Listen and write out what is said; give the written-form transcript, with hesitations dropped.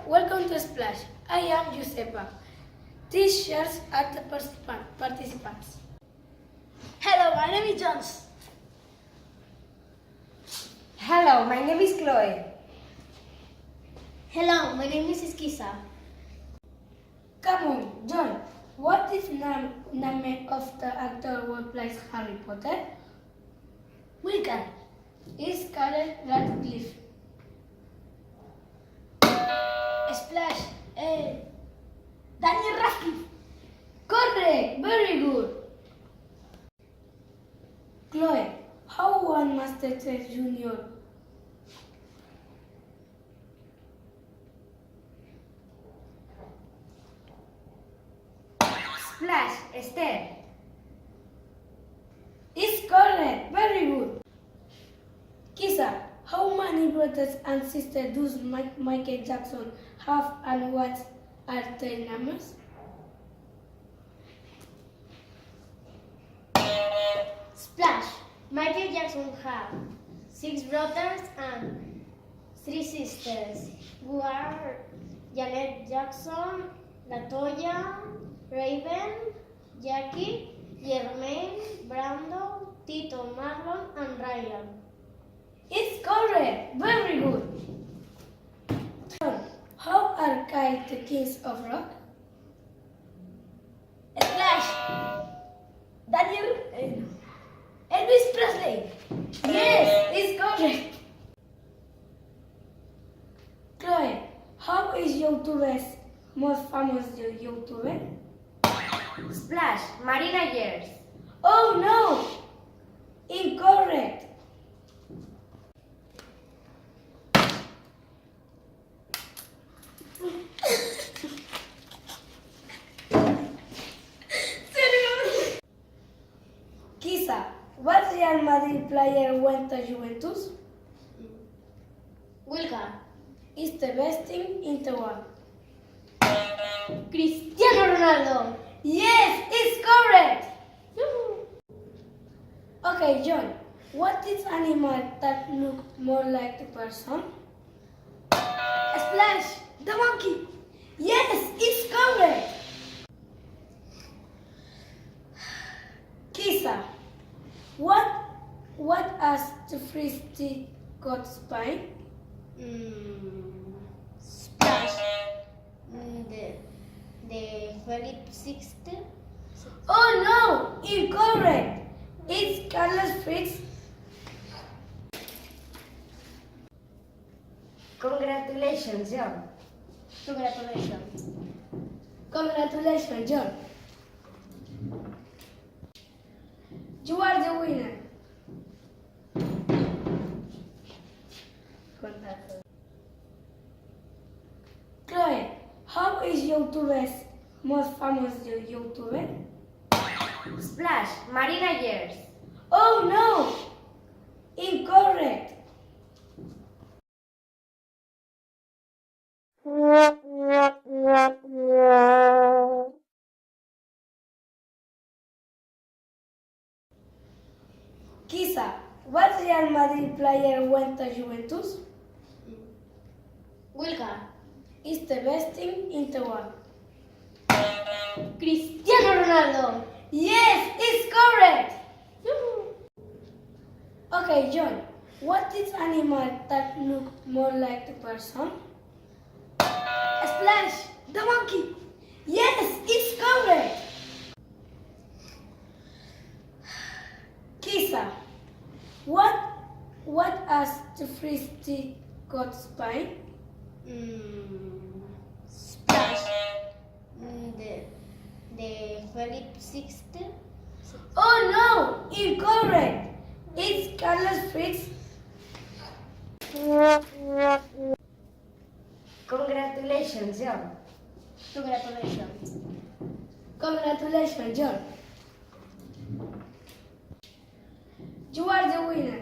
welcome to Splash. I am Josepa. These shares are the participants. Hello, my name is Jones. Hello, my name is Chloe. Hello, my name is Esquisa. Come on, John. What is the name of the actor who plays Harry Potter? Wilkan. Is Scarlet Radcliffe. Splash. Daniel Radcliffe. Correct. Very good. Chloe, how won Master Chef Junior? Splash, Esther. Is correct. Very good. Kisa, how many brothers and sisters does Michael Jackson have and what are their names? Splash. Michael Jackson had 6 brothers and 3 sisters, who are Janet Jackson, Latoya, Raven, Jackie, Jermaine, Brando, Tito, Marlon, and Ryan. It's correct. Very good. John, how are guys the kings of rock? Splash. Daniel. Elvis Presley. Yes, it's correct. Chloe, how is YouTuber's most famous YouTuber? Splash, Marina Years. Oh no! Incorrect. Kisa, what Real Madrid player went to Juventus? Wilkan. Is the best thing in the world. Cristiano Ronaldo. Yes, it's correct. Okay, John, what is animal that look more like a person? Splash. The monkey. Yes, it's correct. Kisa, what has the frisbee got spine? Splash. The Philip Sixth. Oh no, incorrect. It's Carlos Fritz. Congratulations, John. Congratulations. Congratulations, John. You are the winner. Chloe, how is YouTuber's most famous YouTuber? Splash, Marina Years. Oh no! Incorrect. Kisa, what Real Madrid player went to Juventus? Wilkan. Is the best thing in the world. Cristiano Ronaldo. Yes, it's correct. Okay, John, what is animal that look more like a person? Splash. The monkey. Yes, it's correct. Kisa, what has the frisbee got spine? Splash. The Philip Sixth. Oh no, incorrect. It's Carlos Fritz. Congratulations, John. Congratulations. Congratulations, John. You are the winner.